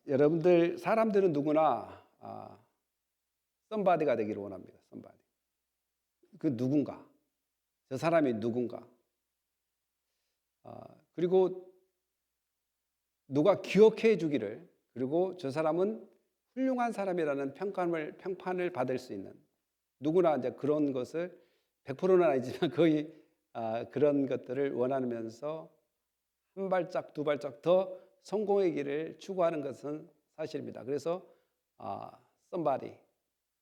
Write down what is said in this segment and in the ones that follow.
여러분들 사람들은 누구나 somebody가 되기를 원합니다. somebody. 그 누군가, 저 사람이 누군가. 그리고 누가 기억해 주기를, 그리고 저 사람은 훌륭한 사람이라는 평판을 받을 수 있는, 누구나 이제 그런 것을 100%는 아니지만 거의 그런 것들을 원하면서 한 발짝 두 발짝 더 성공의 길을 추구하는 것은 사실입니다. 그래서 somebody,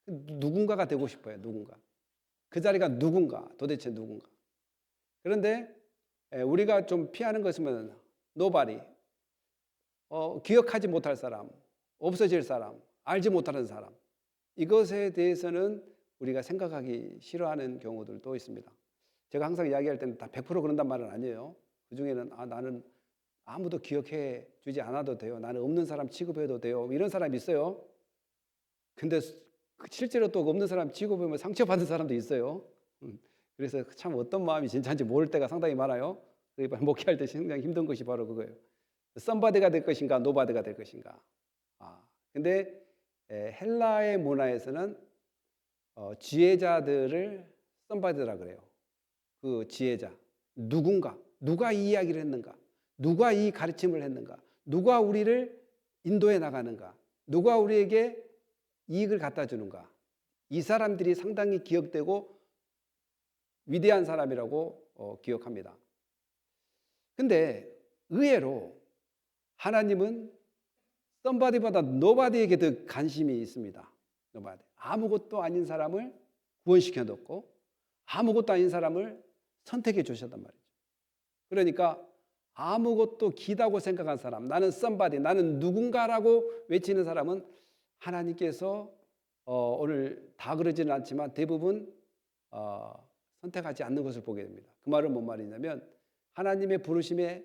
누군가가 되고 싶어요. 누군가. 그 자리가 누군가, 도대체 누군가. 그런데 우리가 좀 피하는 것은 nobody, 기억하지 못할 사람, 없어질 사람, 알지 못하는 사람. 이것에 대해서는 우리가 생각하기 싫어하는 경우들도 있습니다. 제가 항상 이야기할 때는 다 100% 그런단 말은 아니에요. 그중에는 나는 아무도 기억해 주지 않아도 돼요. 나는 없는 사람 취급해도 돼요. 이런 사람이 있어요. 근데 실제로 또 없는 사람 취급하면 상처받는 사람도 있어요. 그래서 참 어떤 마음이 진짜인지 모를 때가 상당히 많아요. 목회할 때 굉장히 힘든 것이 바로 그거예요. somebody가 될 것인가, nobody가 될 것인가. 근데 헬라의 문화에서는 지혜자들을 somebody라 그래요. 그 지혜자, 누가 이 이야기를 했는가, 누가 이 가르침을 했는가, 누가 우리를 인도해 나가는가, 누가 우리에게 이익을 갖다 주는가. 이 사람들이 상당히 기억되고 위대한 사람이라고 기억합니다. 근데 의외로 하나님은 somebody보다 nobody에게 더 관심이 있습니다. nobody. 아무것도 아닌 사람을 구원시켜 놓고 아무것도 아닌 사람을 선택해 주셨단 말이죠. 그러니까 아무것도 기다고 생각한 사람, 나는 somebody, 나는 누군가라고 외치는 사람은 하나님께서 오늘 다 그러지는 않지만 대부분 선택하지 않는 것을 보게 됩니다. 그 말은 뭔 말이냐면 하나님의 부르심에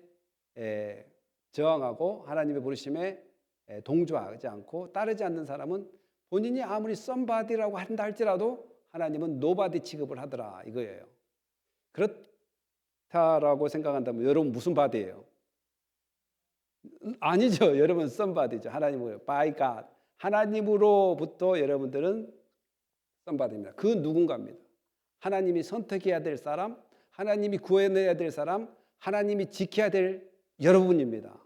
저항하고 하나님의 부르심에 동조하지 않고 따르지 않는 사람은 본인이 아무리 somebody라고 한다 할지라도 하나님은 nobody 취급을 하더라 이거예요. 그렇다라고 생각한다면 여러분 무슨 바디예요? 아니죠. 여러분 somebody죠. 하나님으로 by God, 하나님으로부터 여러분들은 somebody입니다. 그 누군가입니다. 하나님이 선택해야 될 사람, 하나님이 구해내야 될 사람, 하나님이 지켜야 될 여러분입니다.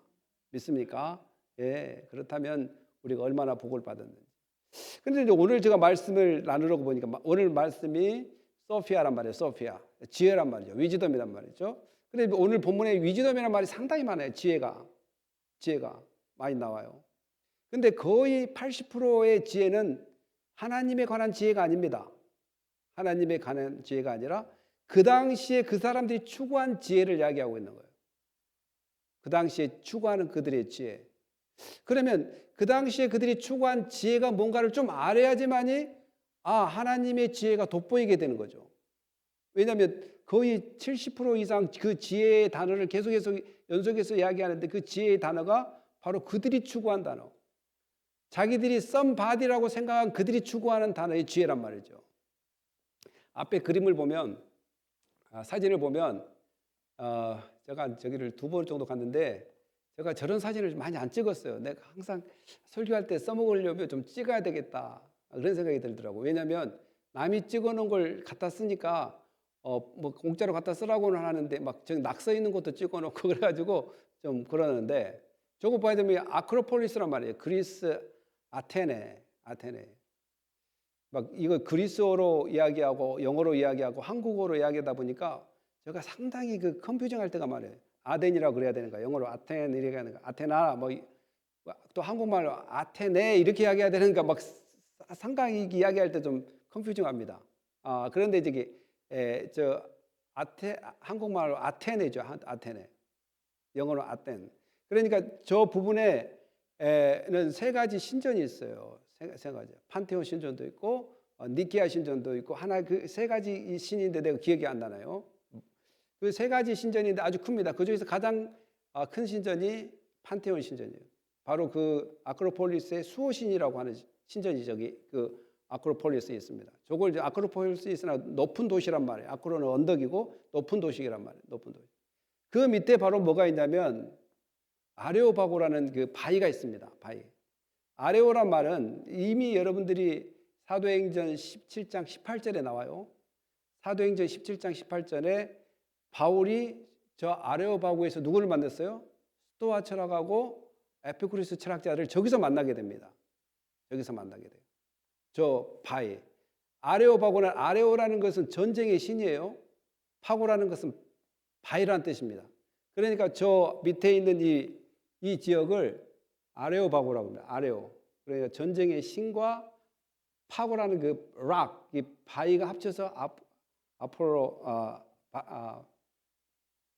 믿습니까? 예, 그렇다면 우리가 얼마나 복을 받았는지. 그런데 이제 오늘 제가 말씀을 나누려고 보니까 오늘 말씀이 소피아란 말이에요. 소피아, 지혜란 말이죠. 위즈덤이란 말이죠. 근데 오늘 본문에 위즈덤이란 말이 상당히 많아요. 지혜가 많이 나와요. 근데 거의 80%의 지혜는 하나님에 관한 지혜가 아닙니다. 하나님에 관한 지혜가 아니라 그 당시에 그 사람들이 추구한 지혜를 이야기하고 있는 거예요. 그 당시에 추구하는 그들의 지혜. 그러면 그 당시에 그들이 추구한 지혜가 뭔가를 좀 알아야지만이 하나님의 지혜가 돋보이게 되는 거죠. 왜냐하면 거의 70% 이상 그 지혜의 단어를 계속해서 연속해서 이야기하는데 그 지혜의 단어가 바로 그들이 추구한 단어. 자기들이 somebody라고 생각한 그들이 추구하는 단어의 지혜란 말이죠. 앞에 그림을 보면 사진을 보면 제가 저기를 2번 정도 갔는데 제가 저런 사진을 많이 안 찍었어요. 내가 항상 설교할 때 써먹으려면 좀 찍어야 되겠다 그런 생각이 들더라고요. 왜냐하면 남이 찍어놓은 걸 갖다 쓰니까 뭐 공짜로 갖다 쓰라고는 하는데 막 저기 낙서 있는 것도 찍어놓고 그래가지고 좀 그러는데 저거 봐야 되면 아크로폴리스란 말이에요. 그리스 아테네. 막 이거 그리스어로 이야기하고 영어로 이야기하고 한국어로 이야기하다 보니까 제가 상당히 그 컨퓨징 할 때가 많아요. 아덴이라고 그래야 되는가, 영어로 아테네 이렇게 하는가, 아테나 뭐 또 한국말로 아테네 이렇게 이야기해야 되는가 막 상당히 이야기할 때 좀 컨퓨징합니다. 그런데 저기 한국말로 아테네죠. 아테네. 영어로 아텐. 그러니까 저 부분에는 3가지 신전이 있어요. 세 가지. 판테온 신전도 있고 니케아 신전도 있고 하나 그 3가지 신인데 내가 기억이 안 나나요? 그 3가지 신전인데 아주 큽니다. 그 중에서 가장 큰 신전이 판테온 신전이에요. 바로 그 아크로폴리스의 수호신이라고 하는 신전이 저기 그 아크로폴리스에 있습니다. 저걸 이제 아크로폴리스에 있으나 높은 도시란 말이에요. 아크로는 언덕이고 높은 도시란 말이에요. 높은 도시. 그 밑에 바로 뭐가 있냐면 아레오바고라는 그 바위가 있습니다. 바위. 아레오란 말은 이미 여러분들이 사도행전 17장 18절에 나와요. 사도행전 17장 18절에 바울이 저 아레오바고에서 누구를 만났어요? 스토아 철학하고 에피쿠리스 철학자를 저기서 만나게 됩니다. 여기서 만나게 돼요. 저 바위. 아레오바고는 아레오라는 것은 전쟁의 신이에요. 파고라는 것은 바위라는 뜻입니다. 그러니까 저 밑에 있는 이 지역을 아레오바고라고 합니다. 아레오. 그러니까 전쟁의 신과 파고라는 그 락, 이 바위가 합쳐서 앞으로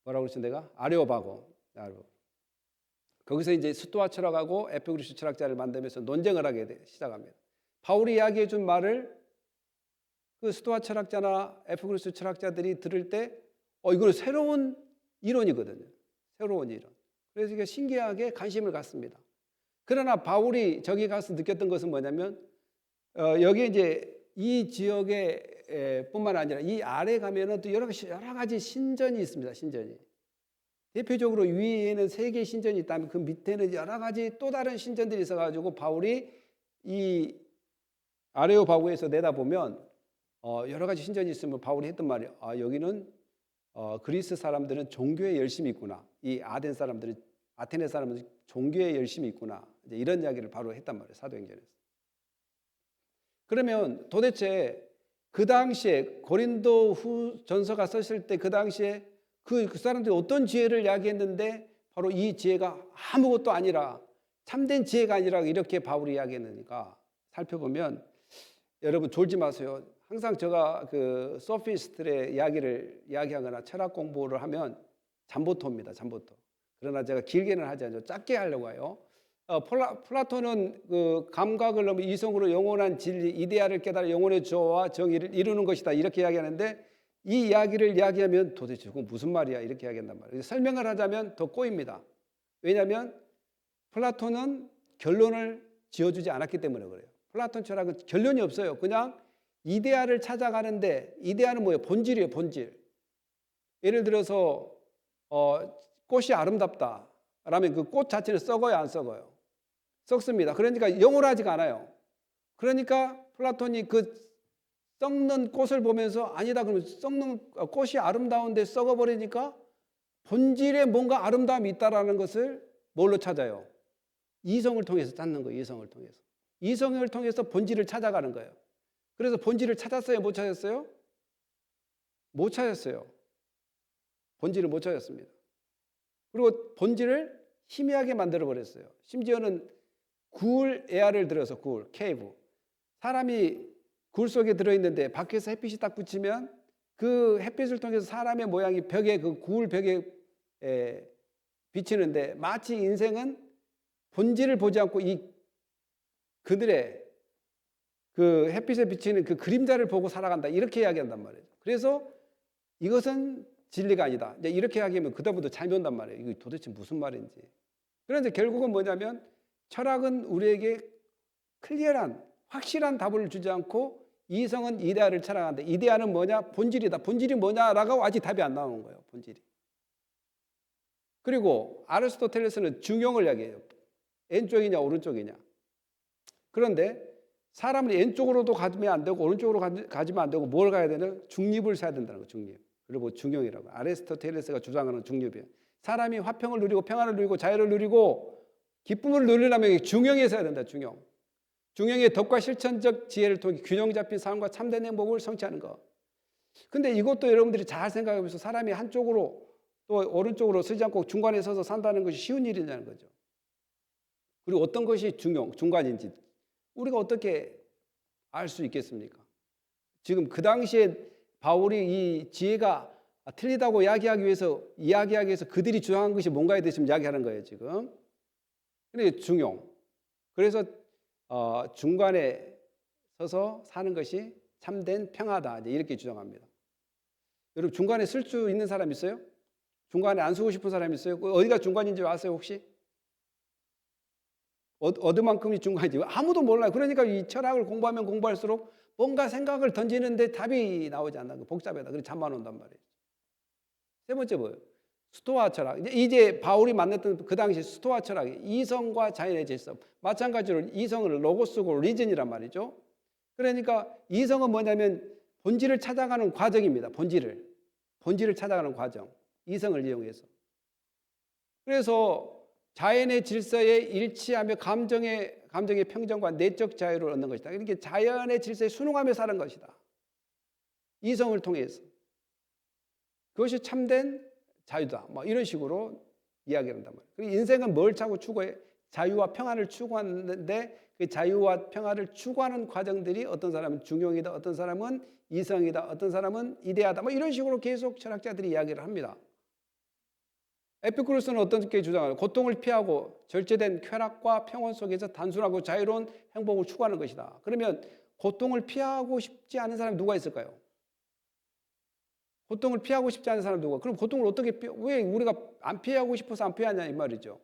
뭐라고 그랬지 내가? 아레오바고. 거기서 이제 스토아 철학하고 에피쿠리스 철학자를 만들면서 논쟁을 하게 시작합니다. 바울이 이야기해 준 말을 그 스토아 철학자나 에피쿠리스 철학자들이 들을 때 이거는 새로운 이론이거든요. 새로운 이론. 그래서 이게 신기하게 관심을 갖습니다. 그러나 바울이 저기 가서 느꼈던 것은 뭐냐면 여기 이제 이 지역에 뿐만 아니라 이 아래 가면은 또 여러 가지 신전이 있습니다. 신전이. 대표적으로 위에는 3개의 신전이 있다면 그 밑에는 여러 가지 또 다른 신전들이 있어가지고 바울이 이 아레오바고에서 내다보면 여러 가지 신전이 있으면 바울이 했던 말이 여기는 그리스 사람들은 종교에 열심히 있구나. 이 아테네 사람들은 종교에 열심히 있구나. 이제 이런 이야기를 바로 했단 말이에요. 사도행전에서. 그러면 도대체 그 당시에 고린도 전서가 썼을 때 그 당시에 그 사람들이 어떤 지혜를 이야기했는데 바로 이 지혜가 아무것도 아니라 참된 지혜가 아니라 이렇게 바울이 이야기했으니까 살펴보면 여러분 졸지 마세요. 항상 제가 그 소피스트의 이야기를 이야기하거나 철학 공부를 하면 잠보토입니다. 잠보토. 그러나 제가 길게는 하지 않죠. 짧게 하려고 해요. 플라톤은 그 감각을 넘어 이성으로 영원한 진리, 이데아를 깨달아 영혼의 조화와 정의를 이루는 것이다. 이렇게 이야기하는데 이 이야기를 이야기하면 도대체 그건 무슨 말이야? 이렇게 이야기한단 말이에요. 설명을 하자면 더 꼬입니다. 왜냐하면 플라톤은 결론을 지어주지 않았기 때문에 그래요. 플라톤 철학은 결론이 없어요. 그냥 이데아를 찾아가는데 이데아는 뭐예요? 본질이에요. 본질. 예를 들어서 꽃이 아름답다 라면 그 꽃 자체는 썩어요? 안 썩어요? 썩습니다. 그러니까 영원하지가 않아요. 그러니까 플라톤이 그 썩는 꽃을 보면서 아니다 그러면 썩는 꽃이 아름다운데 썩어버리니까 본질에 뭔가 아름다움이 있다라는 것을 뭘로 찾아요? 이성을 통해서 찾는 거예요. 이성을 통해서. 이성을 통해서 본질을 찾아가는 거예요. 그래서 본질을 찾았어요? 못 찾았어요? 못 찾았어요. 본질을 못 찾았습니다. 그리고 본질을 희미하게 만들어버렸어요. 심지어는 굴 에아를 들어서 케이브. 사람이 굴 속에 들어있는데 밖에서 햇빛이 딱 붙이면 그 햇빛을 통해서 사람의 모양이 벽에 그 굴 벽에 비치는데 마치 인생은 본질을 보지 않고 이 그들의 그 햇빛에 비치는 그 그림자를 보고 살아간다. 이렇게 이야기한단 말이에요. 그래서 이것은 진리가 아니다. 이제 이렇게 이야기하면 그다음부터 잠이 온단 말이에요. 이거 도대체 무슨 말인지. 그런데 결국은 뭐냐면 철학은 우리에게 클리어한 확실한 답을 주지 않고 이성은 이데아를 찾아가는데 이데아는 뭐냐? 본질이다. 본질이 뭐냐라고 아직 답이 안 나오는 거예요. 본질이. 그리고 아리스토텔레스는 중용을 이야기해요. 왼쪽이냐 오른쪽이냐. 그런데 사람은 왼쪽으로도 가면 안 되고 오른쪽으로 가지면 안 되고 뭘 가야 되냐? 중립을 세야 된다는 거예요. 중립. 그리고 중용이라고. 아리스토텔레스가 주장하는 중립이에요. 사람이 화평을 누리고 평안을 누리고 자유를 누리고 기쁨을 누리려면 중용에 서야 된다. 중용. 중용의 덕과 실천적 지혜를 통해 균형 잡힌 삶과 참된 행복을 성취하는 것. 근데 이것도 여러분들이 잘 생각해보면서 사람이 한쪽으로 또 오른쪽으로 서지 않고 중간에 서서 산다는 것이 쉬운 일이냐는 거죠. 그리고 어떤 것이 중간인지 우리가 어떻게 알 수 있겠습니까? 지금 그 당시에 바울이 이 지혜가 틀리다고 이야기하기 위해서 그들이 주장한 것이 뭔가에 대해서 이야기하는 거예요, 지금. 근데 중용. 그래서 중간에 서서 사는 것이 참된 평화다. 이렇게 주장합니다. 여러분 중간에 쓸 수 있는 사람 있어요? 중간에 안 쓰고 싶은 사람 있어요? 어디가 중간인지 아세요, 혹시? 어디만큼이 중간인지 아무도 몰라요. 그러니까 이 철학을 공부하면 공부할수록 뭔가 생각을 던지는데 답이 나오지 않는 거 복잡하다. 그래서 잠만 온단 말이에요. 세 번째 뭐예요? 스토아 철학. 이제 바울이 만났던 그 당시 스토아 철학이 이성과 자연의 질서. 마찬가지로 이성을 로고스고 리즌이란 말이죠. 그러니까 이성은 뭐냐면 본질을 찾아가는 과정입니다. 본질을 찾아가는 과정. 이성을 이용해서. 그래서 자연의 질서에 일치하며 감정의 평정과 내적 자유를 얻는 것이다. 이렇게 자연의 질서에 순응하며 사는 것이다. 이성을 통해서. 그것이 참된 자유다. 뭐 이런 식으로 이야기를 한단 말이에요. 그리고 인생은 뭘 추구해? 자유와 평안을 추구하는데 그 자유와 평안을 추구하는 과정들이 어떤 사람은 중용이다, 어떤 사람은 이성이다, 어떤 사람은 이데아다. 뭐 이런 식으로 계속 철학자들이 이야기를 합니다. 에피쿠로스는 어떻게 주장하냐? 고통을 피하고 절제된 쾌락과 평온 속에서 단순하고 자유로운 행복을 추구하는 것이다. 그러면 고통을 피하고 싶지 않은 사람이 누가 있을까요? 고통을 피하고 싶지 않은 사람 누가? 그럼 고통을 어떻게 왜 우리가 안 피하고 싶어서 안 피하냐 이 말이죠.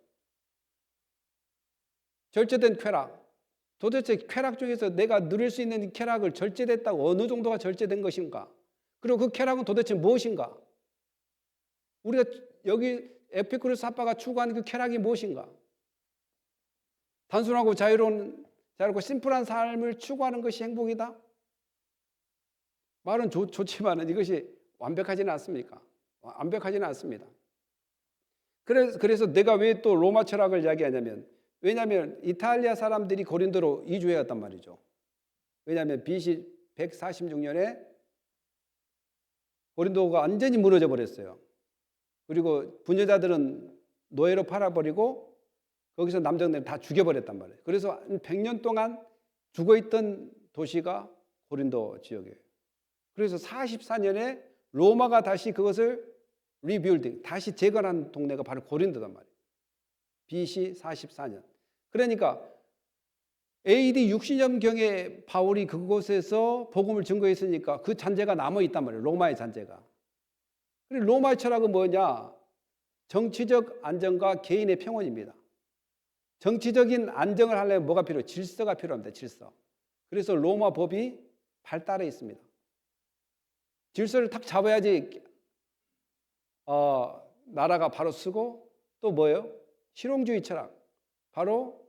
절제된 쾌락. 도대체 쾌락 중에서 내가 누릴 수 있는 쾌락을 절제됐다고 어느 정도가 절제된 것인가? 그리고 그 쾌락은 도대체 무엇인가? 우리가 여기 에피쿠로스 아빠가 추구하는 그 쾌락이 무엇인가? 단순하고 자유롭고 심플한 삶을 추구하는 것이 행복이다? 말은 좋지만 이것이 완벽하지는 않습니까? 완벽하지는 않습니다. 그래서 내가 왜 또 로마 철학을 이야기하냐면, 왜냐하면 이탈리아 사람들이 고린도로 이주해왔단 말이죠. 왜냐하면 BC 146년에 고린도가 완전히 무너져 버렸어요. 그리고 부녀자들은 노예로 팔아버리고 거기서 남자들 다 죽여버렸단 말이에요. 그래서 100년 동안 죽어있던 도시가 고린도 지역이에요. 그래서 44년에 로마가 다시 그것을 리빌딩, 다시 재건한 동네가 바로 고린도단 말이에요. BC 44년. 그러니까 AD 60년경에 바울이 그곳에서 복음을 증거했으니까 그 잔재가 남아있단 말이에요. 로마의 잔재가. 그리고 로마의 철학은 뭐냐? 정치적 안정과 개인의 평온입니다. 정치적인 안정을 하려면 뭐가 필요해요? 질서가 필요합니다. 질서. 그래서 로마 법이 발달해 있습니다. 질서를 탁 잡아야지 나라가 바로 쓰고, 또 뭐예요? 실용주의 철학. 바로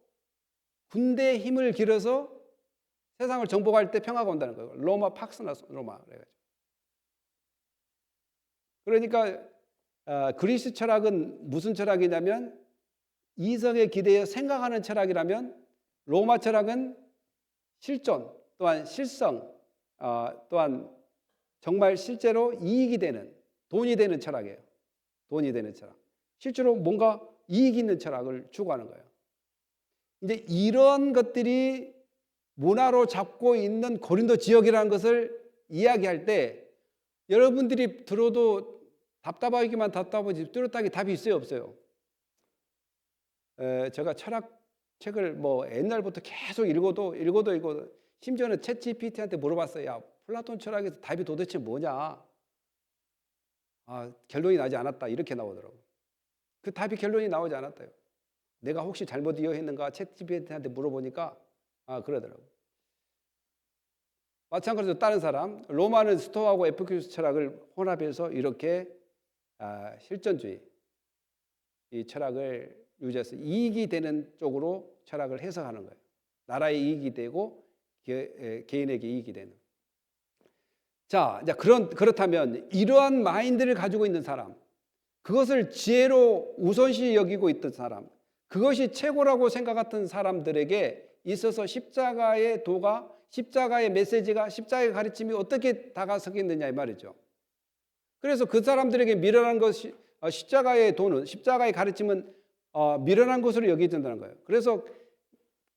군대의 힘을 길어서 세상을 정복할 때 평화가 온다는 거예요. 로마 팍스나 로마. 그러니까 그리스 철학은 무슨 철학이냐면 이성에 기대어 생각하는 철학이라면, 로마 철학은 실존 또한 실성 또한 정말 실제로 이익이 되는, 돈이 되는 철학이에요. 돈이 되는 철학. 실제로 뭔가 이익 있는 철학을 추구하는 거예요. 이제 이런 것들이 문화로 잡고 있는 고린도 지역이라는 것을 이야기할 때 여러분들이 들어도 답답하기만 답답하지 뚜렷하게 답이 있어요, 없어요? 제가 철학 책을 뭐 옛날부터 계속 읽어도 심지어는 챗GPT한테 물어봤어요. 야, 플라톤 철학에서 답이 도대체 뭐냐? 결론이 나지 않았다. 이렇게 나오더라고요. 그 답이 결론이 나오지 않았대요. 내가 혹시 잘못 이해했는가 챗GPT한테 물어보니까 그러더라고요. 마찬가지로 다른 사람, 로마는 스토아하고 에피쿠로스 철학을 혼합해서 이렇게 실존주의 이 철학을 유지해서 이익이 되는 쪽으로 철학을 해석하는 거예요. 나라의 이익이 되고 개인에게 이익이 되는. 자, 이제 그렇다면 이러한 마인드를 가지고 있는 사람, 그것을 지혜로 우선시 여기고 있던 사람, 그것이 최고라고 생각했던 사람들에게 있어서 십자가의 도가, 십자가의 메시지가, 십자가의 가르침이 어떻게 다가서겠느냐 이 말이죠. 그래서 그 사람들에게 미련한 것이 십자가의 도는, 십자가의 가르침은 미련한 것으로 여겨진다는 거예요. 그래서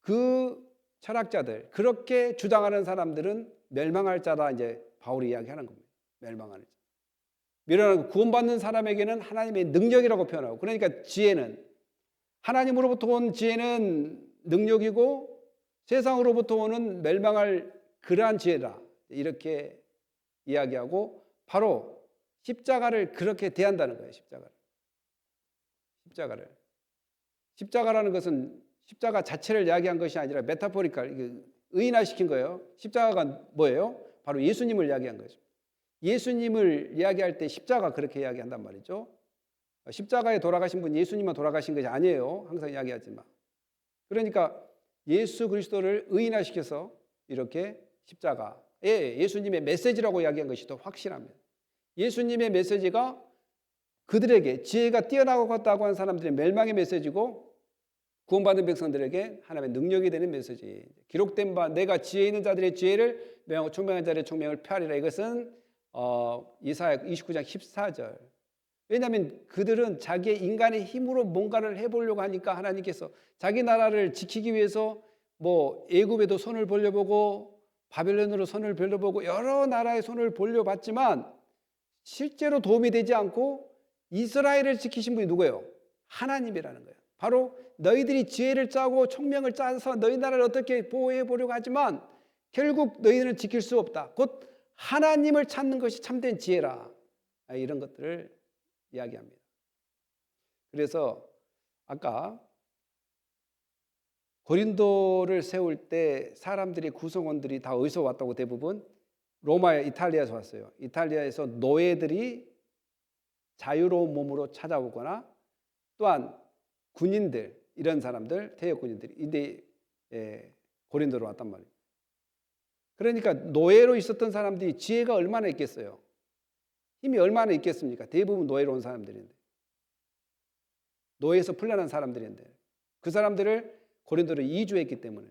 그 철학자들, 그렇게 주장하는 사람들은 멸망할 자다, 이제 바울이 이야기하는 겁니다. 멸망하는 자. 미련한 구원받는 사람에게는 하나님의 능력이라고 표현하고, 그러니까 지혜는, 하나님으로부터 온 지혜는 능력이고 세상으로부터 오는 멸망할 그러한 지혜다, 이렇게 이야기하고 바로 십자가를 그렇게 대한다는 거예요. 십자가라는 것은 십자가 자체를 이야기한 것이 아니라 메타포리칼, 의인화시킨 거예요. 십자가가 뭐예요? 바로 예수님을 이야기한 거죠. 예수님을 이야기할 때 십자가 그렇게 이야기한단 말이죠. 십자가에 돌아가신 분 예수님만 돌아가신 것이 아니에요. 항상 이야기하지만. 그러니까 예수 그리스도를 의인화시켜서 이렇게 십자가에 예수님의 메시지라고 이야기한 것이 더 확실합니다. 예수님의 메시지가 그들에게 지혜가 뛰어나다고 하는 사람들의 멸망의 메시지고 구원받은 백성들에게 하나님의 능력이 되는 메시지. 기록된 바 내가 지혜 있는 자들의 지혜를 명하고 총명한 자들의 총명을 폐하리라. 이것은 이사야 29장 14절. 왜냐하면 그들은 자기의 인간의 힘으로 뭔가를 해보려고 하니까 하나님께서 자기 나라를 지키기 위해서 뭐 애굽에도 손을 벌려보고 바벨론으로 손을 벌려보고 여러 나라의 손을 벌려봤지만 실제로 도움이 되지 않고 이스라엘을 지키신 분이 누구예요? 하나님이라는 거예요. 바로 너희들이 지혜를 짜고 총명을 짜서 너희 나라를 어떻게 보호해 보려고 하지만 결국 너희는 지킬 수 없다. 곧 하나님을 찾는 것이 참된 지혜라. 이런 것들을 이야기합니다. 그래서 아까 고린도를 세울 때 사람들이 구성원들이 다 어디서 왔다고? 대부분 로마야, 이탈리아에서 왔어요. 이탈리아에서 노예들이 자유로운 몸으로 찾아오거나 또한 군인들, 이런 사람들, 퇴역 군인들이 이제 고린도로 왔단 말이에요. 그러니까 노예로 있었던 사람들이 지혜가 얼마나 있겠어요? 힘이 얼마나 있겠습니까? 대부분 노예로 온 사람들인데, 노예에서 풀려난 사람들인데 그 사람들을 고린도로 이주했기 때문에.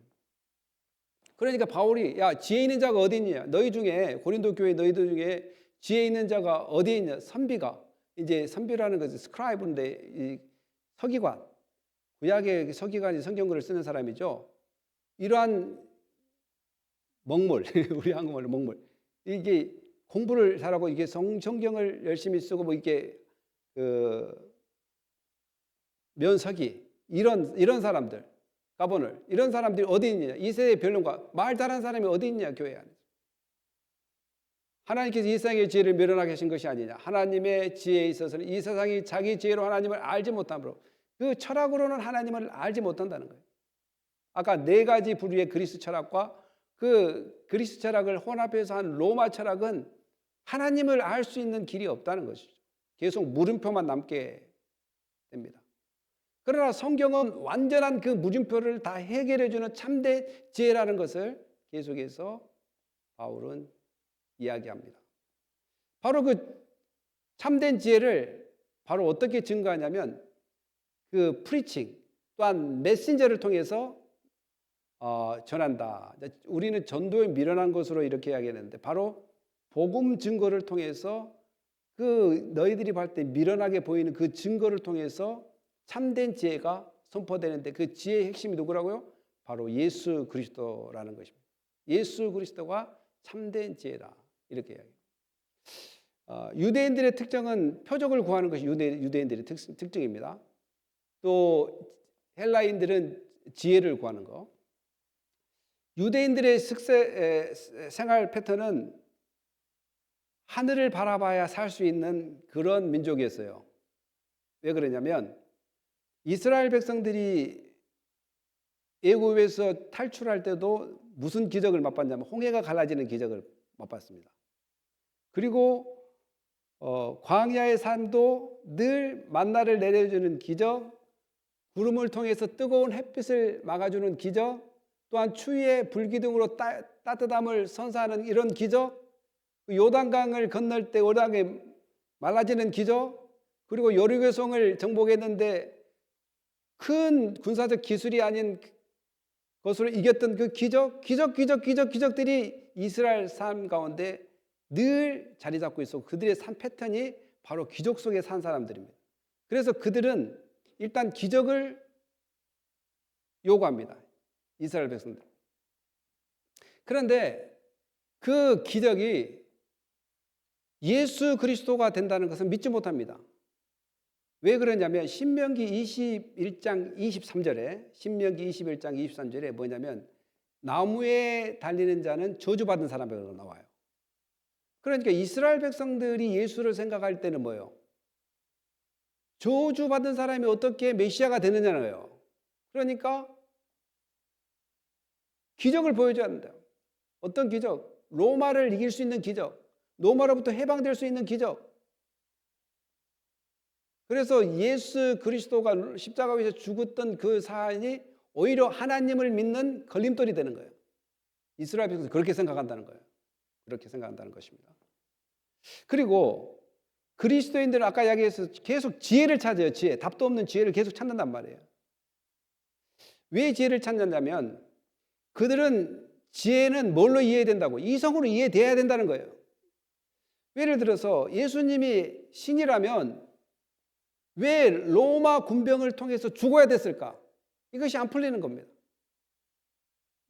그러니까 바울이 야, 지혜 있는 자가 어디 있냐? 너희 중에, 고린도 교회 너희들 중에 지혜 있는 자가 어디 있냐? 선비가, 이제 선비라는 것은 스크라이브인데 이 서기관, 구약의 서기관이 성경글을 쓰는 사람이죠. 이러한 먹물, 우리 한국말로 먹물, 이게 공부를 잘하고 이게 성경을 열심히 쓰고 뭐 이게 면서기 이런 사람들, 가버늘 이런 사람들이 어디 있느냐? 이 세대의 변론가, 말 잘하는 사람이 어디 있냐? 교회 안에. 하나님께서 이 세상의 지혜를 멸원하게 하신 것이 아니냐. 하나님의 지혜에 있어서는 이 세상이 자기 지혜로 하나님을 알지 못함으로, 그 철학으로는 하나님을 알지 못한다는 거예요. 아까 네 가지 부류의 그리스 철학과 그 그리스 철학을 혼합해서 한 로마 철학은 하나님을 알 수 있는 길이 없다는 것이죠. 계속 물음표만 남게 됩니다. 그러나 성경은 완전한 그 물음표를 다 해결해주는 참된 지혜라는 것을 계속해서 바울은 이야기합니다. 바로 그 참된 지혜를 바로 어떻게 증거하냐면 그 프리칭 또한 메신저를 통해서 전한다. 우리는 전도에 미련한 것으로 이렇게 이야기했는데 바로 복음 증거를 통해서 그 너희들이 볼 때 미련하게 보이는 그 증거를 통해서 참된 지혜가 선포되는데 그 지혜의 핵심이 누구라고요? 바로 예수 그리스도라는 것입니다. 예수 그리스도가 참된 지혜다. 이렇게 이야기합니다. 유대인들의 특징은 표적을 구하는 것이 유대인들의 특징입니다. 또 헬라인들은 지혜를 구하는 거. 유대인들의 생활 패턴은 하늘을 바라봐야 살 수 있는 그런 민족이었어요. 왜 그러냐면 이스라엘 백성들이 애굽에서 탈출할 때도 무슨 기적을 맛봤냐면 홍해가 갈라지는 기적을 맛봤습니다. 그리고 광야의 삶도 늘 만나를 내려주는 기적, 구름을 통해서 뜨거운 햇빛을 막아주는 기적, 또한 추위에 불기둥으로 따뜻함을 선사하는 이런 기적, 요단강을 건널 때 요단강이 말라지는 기적, 그리고 여리고성을 정복했는데 큰 군사적 기술이 아닌 것으로 이겼던 그 기적들이 이스라엘 삶 가운데 늘 자리 잡고 있었고 그들의 삶 패턴이 바로 기적 속에 산 사람들입니다. 그래서 그들은 일단 기적을 요구합니다. 이스라엘 백성들. 그런데 그 기적이 예수 그리스도가 된다는 것은 믿지 못합니다. 왜 그러냐면 신명기 21장 23절에 뭐냐면 나무에 달리는 자는 저주받은 사람이라고 나와요. 그러니까 이스라엘 백성들이 예수를 생각할 때는 뭐예요? 저주받은 사람이 어떻게 메시아가 되느냐는 거예요. 그러니까 기적을 보여줘야 한다. 어떤 기적? 로마를 이길 수 있는 기적, 로마로부터 해방될 수 있는 기적. 그래서 예수 그리스도가 십자가 위에서 죽었던 그 사안이 오히려 하나님을 믿는 걸림돌이 되는 거예요. 이스라엘 백성은 그렇게 생각한다는 거예요. 그렇게 생각한다는 것입니다. 그리고 그리스도인들은 아까 이야기해서 계속 지혜를 찾아요. 지혜. 답도 없는 지혜를 계속 찾는단 말이에요. 왜 지혜를 찾느냐면 그들은 지혜는 뭘로 이해된다고? 이성으로 이해돼야 된다는 거예요. 예를 들어서 예수님이 신이라면 왜 로마 군병을 통해서 죽어야 됐을까? 이것이 안 풀리는 겁니다.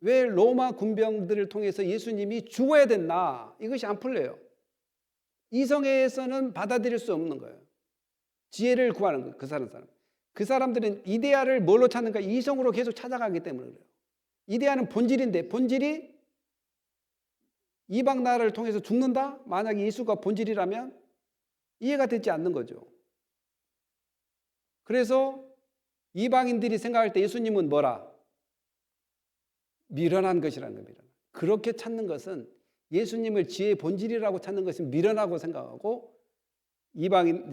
왜 로마 군병들을 통해서 예수님이 죽어야 됐나? 이것이 안 풀려요. 이성에서는 받아들일 수 없는 거예요. 지혜를 구하는 거예요. 그 사람들은 이데아를 뭘로 찾는가? 이성으로 계속 찾아가기 때문에 그래요. 이데아는 본질인데 본질이 이방 나라를 통해서 죽는다? 만약에 예수가 본질이라면 이해가 되지 않는 거죠. 그래서 이방인들이 생각할 때 예수님은 뭐라? 미련한 것이라는 겁니다. 그렇게 찾는 것은 예수님을 지혜의 본질이라고 찾는 것은 미련하고 생각하고 이방인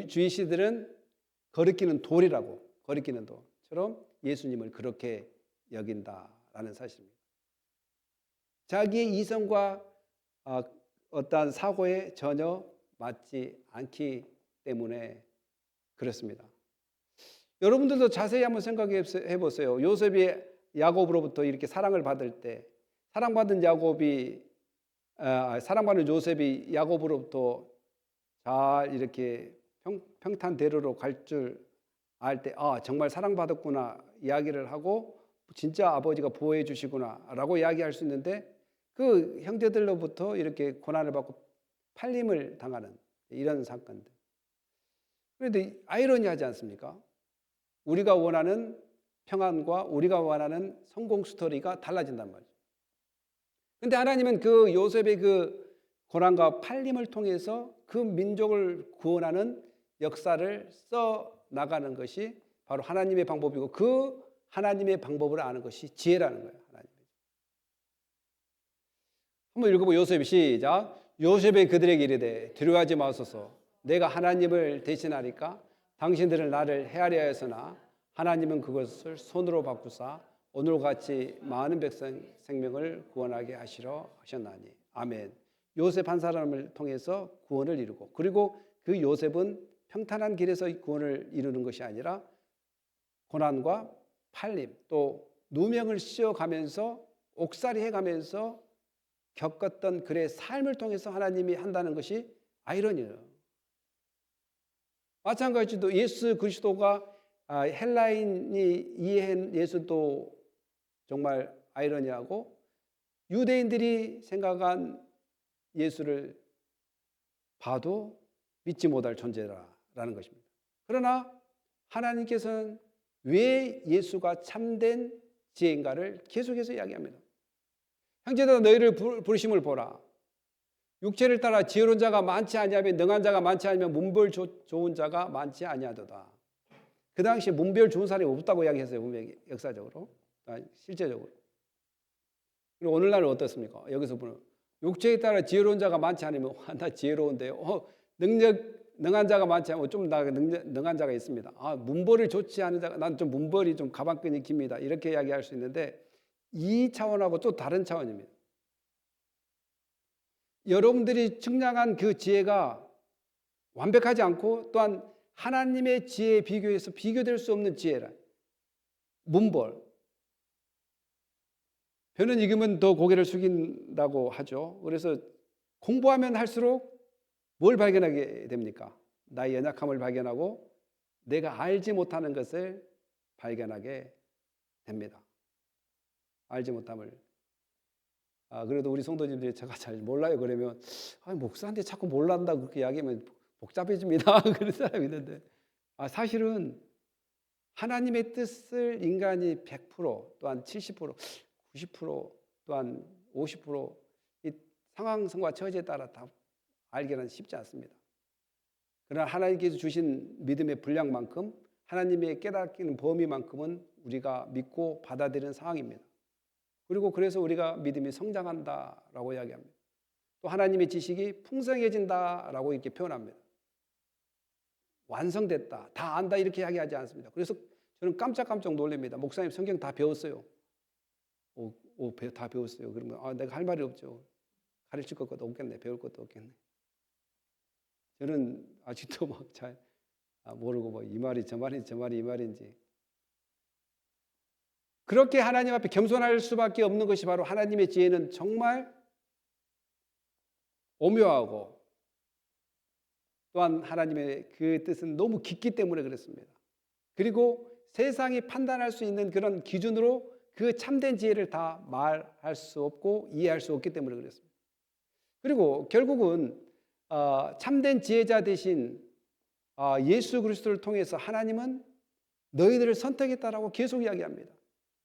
주이시들은 거리끼는 돌이라고 거리끼는 돌처럼 예수님을 그렇게 여긴다라는 사실입니다. 자기의 이성과 어떠한 사고에 전혀 맞지 않기 때문에 그렇습니다. 여러분들도 자세히 한번 생각해 보세요. 요셉이 야곱으로부터 이렇게 사랑을 받을 때 사랑받은 요셉이 야곱으로부터 잘 이렇게 평탄대로로 갈 줄 알 때 정말 사랑받았구나 이야기를 하고 진짜 아버지가 보호해 주시구나 라고 이야기할 수 있는데 그 형제들로부터 이렇게 고난을 받고 팔림을 당하는 이런 사건들. 그런데 아이러니하지 않습니까? 우리가 원하는 평안과 우리가 원하는 성공 스토리가 달라진단 말이죠. 그런데 하나님은 그 요셉의 그 고난과 팔림을 통해서 그 민족을 구원하는 역사를 써 나가는 것이 바로 하나님의 방법이고 그 하나님의 방법을 아는 것이 지혜라는 거예요. 한번 읽어보 요셉이 시작. 요셉이 그들에게 이르되 두려워하지 마소서. 내가 하나님을 대신하리까 당신들은 나를 헤아려 하였으나 하나님은 그것을 손으로 바꾸사 오늘과 같이 많은 백성 생명을 구원하게 하시려 하셨나니. 아멘. 요셉 한 사람을 통해서 구원을 이루고 그리고 그 요셉은 평탄한 길에서 구원을 이루는 것이 아니라 고난과 팔림 또 누명을 씌워가면서 옥살이 해가면서 겪었던 그의 삶을 통해서 하나님이 한다는 것이 아이러니예요. 마찬가지로 예수 그리스도가 헬라인이 이해한 예수도 정말 아이러니하고 유대인들이 생각한 예수를 봐도 믿지 못할 존재라는 것입니다. 그러나 하나님께서는 왜 예수가 참된 지혜인가를 계속해서 이야기합니다. 형제들아 너희를 부르심을 보라. 육체를 따라 지혜로운 자가 많지 아니하며 능한 자가 많지 않으면 문별 좋은 자가 많지 아니하도다. 그 당시에 문별 좋은 사람이 없다고 이야기했어요. 분명히 역사적으로 실제적으로. 그리고 오늘날은 어떻습니까? 여기서 보면 육체에 따라 지혜로운 자가 많지 않으면 나 지혜로운데요. 능한 자가 많지 않으면 좀 능한 자가 있습니다. 문벌이 좋지 않은 자가 난 좀 문벌이 좀 가방끈이 깁니다. 이렇게 이야기할 수 있는데 이 차원하고 또 다른 차원입니다. 여러분들이 측량한 그 지혜가 완벽하지 않고 또한 하나님의 지혜에 비교해서 비교될 수 없는 지혜라. 문벌. 벼는 익으면 더 고개를 숙인다고 하죠. 그래서 공부하면 할수록 뭘 발견하게 됩니까? 나의 연약함을 발견하고 내가 알지 못하는 것을 발견하게 됩니다. 알지 못함을. 그래도 우리 성도님들이 제가 잘 몰라요. 그러면 목사한테 자꾸 몰란다고 그렇게 이야기하면 복잡해집니다. 그런 사람이 있는데 사실은 하나님의 뜻을 인간이 100% 또한 70% 90% 또한 50% 상황과 처지에 따라 다 알기는 쉽지 않습니다. 그러나 하나님께서 주신 믿음의 분량만큼 하나님의 깨닫기는 범위만큼은 우리가 믿고 받아들이는 상황입니다. 그리고 그래서 우리가 믿음이 성장한다라고 이야기합니다. 또 하나님의 지식이 풍성해진다라고 이렇게 표현합니다. 완성됐다, 다 안다 이렇게 이야기하지 않습니다. 그래서 저는 깜짝깜짝 놀랍니다. 목사님 성경 다 배웠어요. 다 배웠어요. 그러면 내가 할 말이 없죠. 가르칠 것도 없겠네. 배울 것도 없겠네. 저는 아직도 막 잘 모르고 뭐 이 말이 저 말인지 저 말이 이 말인지. 그렇게 하나님 앞에 겸손할 수밖에 없는 것이 바로 하나님의 지혜는 정말 오묘하고 또한 하나님의 그 뜻은 너무 깊기 때문에 그렇습니다. 그리고 세상이 판단할 수 있는 그런 기준으로 그 참된 지혜를 다 말할 수 없고 이해할 수 없기 때문에 그렇습니다. 그리고 결국은 참된 지혜자 대신 예수 그리스도를 통해서 하나님은 너희들을 선택했다라고 계속 이야기합니다.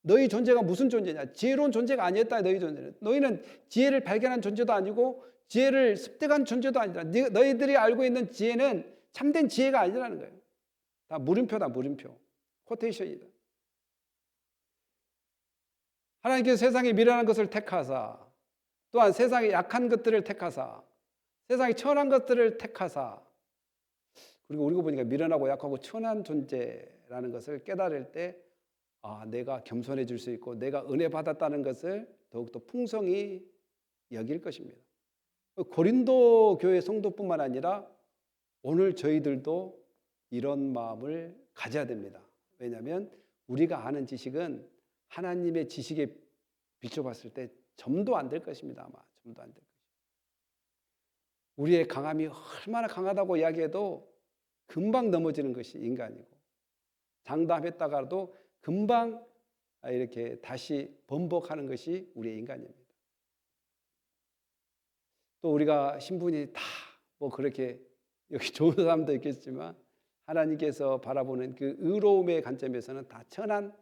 너희 존재가 무슨 존재냐? 지혜로운 존재가 아니었다. 너희 존재는. 너희는 지혜를 발견한 존재도 아니고 지혜를 습득한 존재도 아니라 너희들이 알고 있는 지혜는 참된 지혜가 아니라는 거예요. 다 물음표다. 물음표. 코테이션이다. 하나님께서 세상에 미련한 것을 택하사 또한 세상에 약한 것들을 택하사 세상에 천한 것들을 택하사 그리고 우리가 보니까 미련하고 약하고 천한 존재라는 것을 깨달을 때 내가 겸손해질 수 있고 내가 은혜 받았다는 것을 더욱더 풍성히 여길 것입니다. 고린도 교회 성도뿐만 아니라 오늘 저희들도 이런 마음을 가져야 됩니다. 왜냐하면 우리가 아는 지식은 하나님의 지식에 비춰봤을 때 점도 안 될 것입니다. 아마 점도 안 될 것입니다. 우리의 강함이 얼마나 강하다고 이야기해도 금방 넘어지는 것이 인간이고 장담했다가도 금방 이렇게 다시 번복하는 것이 우리의 인간입니다. 또 우리가 신분이 다 뭐 그렇게 여기 좋은 사람도 있겠지만 하나님께서 바라보는 그 의로움의 관점에서는 다 천한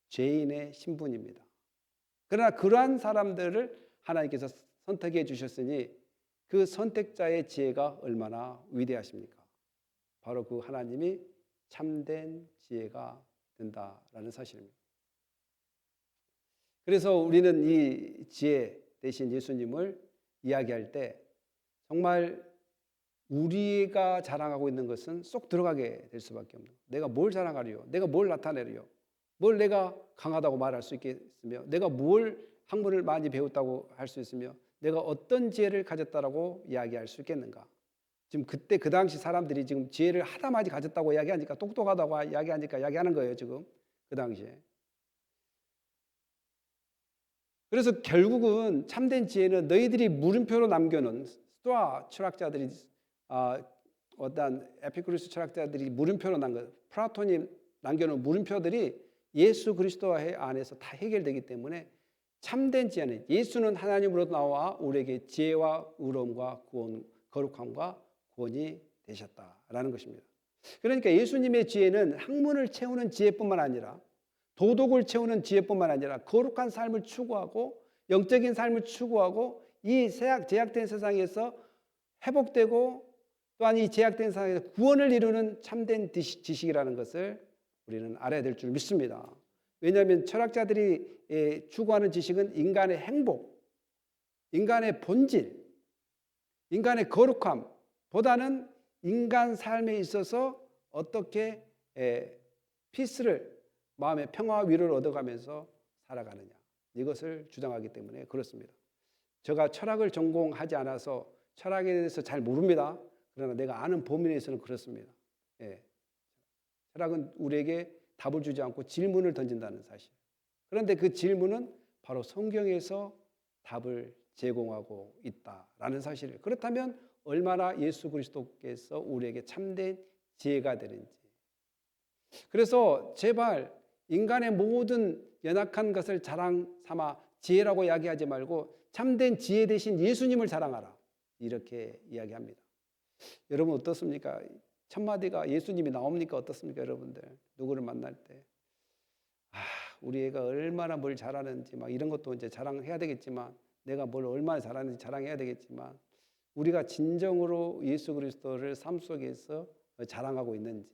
죄인의 신분입니다. 그러나 그러한 사람들을 하나님께서 선택해 주셨으니 그 선택자의 지혜가 얼마나 위대하십니까? 바로 그 하나님이 참된 지혜가 된다라는 사실입니다. 그래서 우리는 이 지혜 대신 예수님을 이야기할 때 정말 우리가 자랑하고 있는 것은 쏙 들어가게 될 수밖에 없는 거예요. 내가 뭘 자랑하리요? 내가 뭘 나타내리요? 뭘 내가 강하다고 말할 수 있겠으며 내가 뭘 학문을 많이 배웠다고 할 수 있으며 내가 어떤 지혜를 가졌다라고 이야기할 수 있겠는가? 지금 그때 그 당시 사람들이 지금 지혜를 하다마디 가졌다고 이야기하니까 똑똑하다고 이야기하니까 이야기하는 거예요. 지금 그 당시에. 그래서 결국은 참된 지혜는 너희들이 물음표로 남겨놓은 스토아 철학자들이 어떤 에피쿠리스 철학자들이 물음표로 플라톤이 남겨놓은 물음표들이 예수 그리스도 안에서 다 해결되기 때문에 참된 지혜는 예수는 하나님으로 나와 우리에게 지혜와 의로움과 구원, 거룩함과 구원이 되셨다라는 것입니다. 그러니까 예수님의 지혜는 학문을 채우는 지혜뿐만 아니라 도덕을 채우는 지혜뿐만 아니라 거룩한 삶을 추구하고 영적인 삶을 추구하고 이 제약된 세상에서 회복되고 또한 이 제약된 세상에서 구원을 이루는 참된 지식이라는 것을 우리는 알아야 될 줄 믿습니다. 왜냐하면 철학자들이 추구하는 지식은 인간의 행복, 인간의 본질, 인간의 거룩함보다는 인간 삶에 있어서 어떻게 피스를 마음의 평화와 위로를 얻어가면서 살아가느냐 이것을 주장하기 때문에 그렇습니다. 제가 철학을 전공하지 않아서 철학에 대해서 잘 모릅니다. 그러나 내가 아는 범위 내에서는 그렇습니다. 철학은 우리에게 답을 주지 않고 질문을 던진다는 사실. 그런데 그 질문은 바로 성경에서 답을 제공하고 있다라는 사실을. 그렇다면 얼마나 예수 그리스도께서 우리에게 참된 지혜가 되는지. 그래서 제발 인간의 모든 연약한 것을 자랑 삼아 지혜라고 이야기하지 말고 참된 지혜 대신 예수님을 자랑하라. 이렇게 이야기합니다. 여러분 어떻습니까? 첫 마디가 예수님이 나옵니까? 어떻습니까? 여러분들 누구를 만날 때 우리 애가 얼마나 뭘 잘하는지 막 이런 것도 이제 자랑해야 되겠지만 내가 뭘 얼마나 잘하는지 자랑해야 되겠지만 우리가 진정으로 예수 그리스도를 삶 속에서 자랑하고 있는지.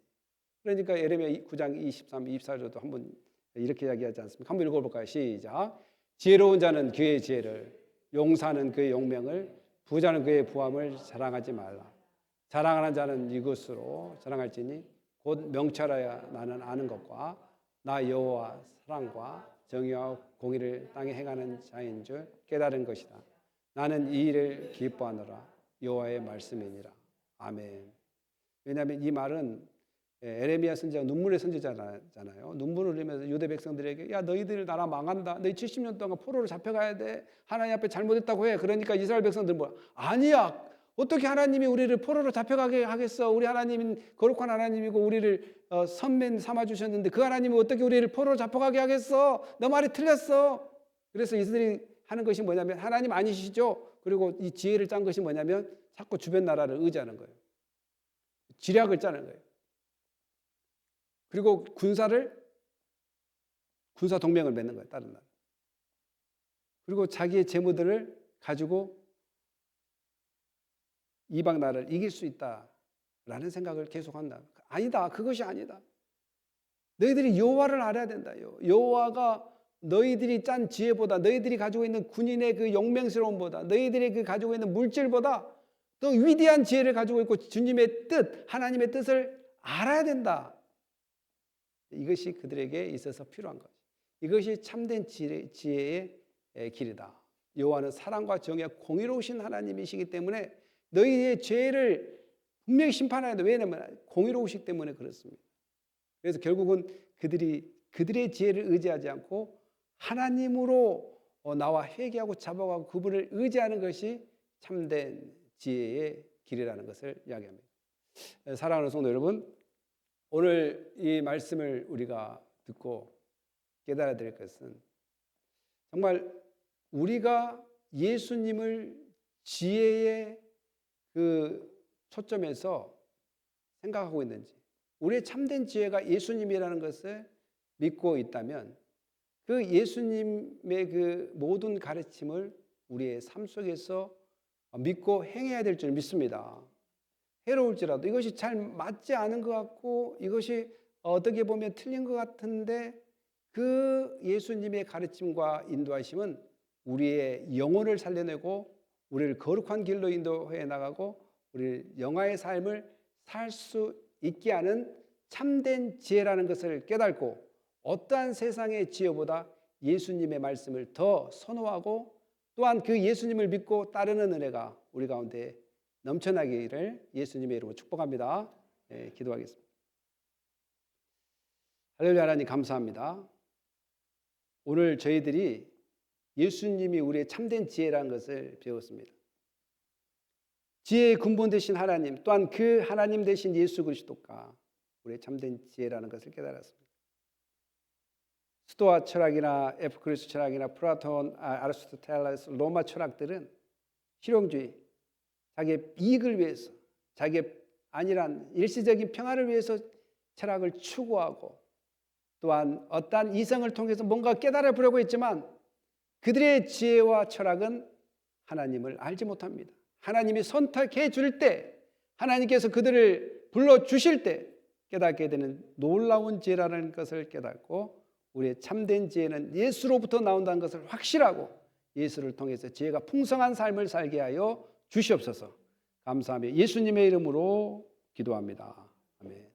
그러니까 예레미야 9장 23, 24절도 한번 이렇게 이야기하지 않습니까? 한번 읽어볼까요? 시작. 지혜로운 자는 그의 지혜를, 용사는 그의 용명을, 부자는 그의 부함을 자랑하지 말라. 자랑하는 자는 이것으로 자랑할지니 곧 명철하여 나는 아는 것과 나 여호와 사랑과 정의와 공의를 땅에 행하는 자인 줄 깨달은 것이다. 나는 이 일을 기뻐하노라. 여호와의 말씀이니라. 아멘. 왜냐하면 이 말은 에레미야 선지자가 눈물의 선지자잖아요. 눈물을 흘리면서 유대 백성들에게 야 너희들 나라 망한다. 너희 70년 동안 포로로 잡혀가야 돼. 하나님 앞에 잘못했다고 해. 그러니까 이스라엘 백성들 뭐야? 아니야. 어떻게 하나님이 우리를 포로로 잡혀가게 하겠어? 우리 하나님은 거룩한 하나님이고 우리를 선맨 삼아주셨는데 그 하나님이 어떻게 우리를 포로로 잡혀가게 하겠어? 너 말이 틀렸어. 그래서 이스라엘이 하는 것이 뭐냐면 하나님 아니시죠? 그리고 이 지혜를 짠 것이 뭐냐면 자꾸 주변 나라를 의지하는 거예요. 지략을 짜는 거예요. 그리고 군사 동맹을 맺는 거예요. 다른 나라. 그리고 자기의 재무들을 가지고 이방 나라를 이길 수 있다라는 생각을 계속한다. 아니다. 그것이 아니다. 너희들이 여호와를 알아야 된다. 여호와가 너희들이 짠 지혜보다 너희들이 가지고 있는 군인의 그 용맹스러움보다 너희들이 그 가지고 있는 물질보다 더 위대한 지혜를 가지고 있고 주님의 뜻, 하나님의 뜻을 알아야 된다. 이것이 그들에게 있어서 필요한 것. 이것이 참된 지혜의 길이다. 여호와는 사랑과 정의와 공의로우신 하나님이시기 때문에 너희의 죄를 분명히 심판해야 돼. 왜냐하면 공의로우시기 때문에 그렇습니다. 그래서 결국은 그들의 지혜를 의지하지 않고 하나님으로 나와 회개하고 잡아가고 그분을 의지하는 것이 참된 지혜의 길이라는 것을 이야기합니다. 사랑하는 성도 여러분, 오늘 이 말씀을 우리가 듣고 깨달아야 될 것은 정말 우리가 예수님을 지혜의 그 초점에서 생각하고 있는지, 우리의 참된 지혜가 예수님이라는 것을 믿고 있다면 그 예수님의 그 모든 가르침을 우리의 삶 속에서 믿고 행해야 될 줄 믿습니다. 해로울지라도 이것이 잘 맞지 않은 것 같고 이것이 어떻게 보면 틀린 것 같은데 그 예수님의 가르침과 인도하심은 우리의 영혼을 살려내고 우리를 거룩한 길로 인도해 나가고 우리 영화의 삶을 살 수 있게 하는 참된 지혜라는 것을 깨닫고 어떠한 세상의 지혜보다 예수님의 말씀을 더 선호하고 또한 그 예수님을 믿고 따르는 은혜가 우리 가운데 넘쳐나기를 예수님의 이름으로 축복합니다. 기도하겠습니다. 할렐루야. 하나님 감사합니다. 오늘 저희들이 예수님이 우리의 참된 지혜라는 것을 배웠습니다. 지혜의 근본 되신 하나님 또한 그 하나님 되신 예수 그리스도가 우리의 참된 지혜라는 것을 깨달았습니다. 스토아 철학이나 에피쿠리스 철학이나 플라톤, 아리스토텔레스, 로마 철학들은 실용주의, 자기의 이익을 위해서, 자기의 안일한 일시적인 평화를 위해서 철학을 추구하고 또한 어떠한 이성을 통해서 뭔가 깨달아 보려고 했지만 그들의 지혜와 철학은 하나님을 알지 못합니다. 하나님이 선택해 줄 때, 하나님께서 그들을 불러주실 때 깨닫게 되는 놀라운 지혜라는 것을 깨닫고 우리의 참된 지혜는 예수로부터 나온다는 것을 확실하고 예수를 통해서 지혜가 풍성한 삶을 살게 하여 주시옵소서. 감사하며 예수님의 이름으로 기도합니다. 아멘.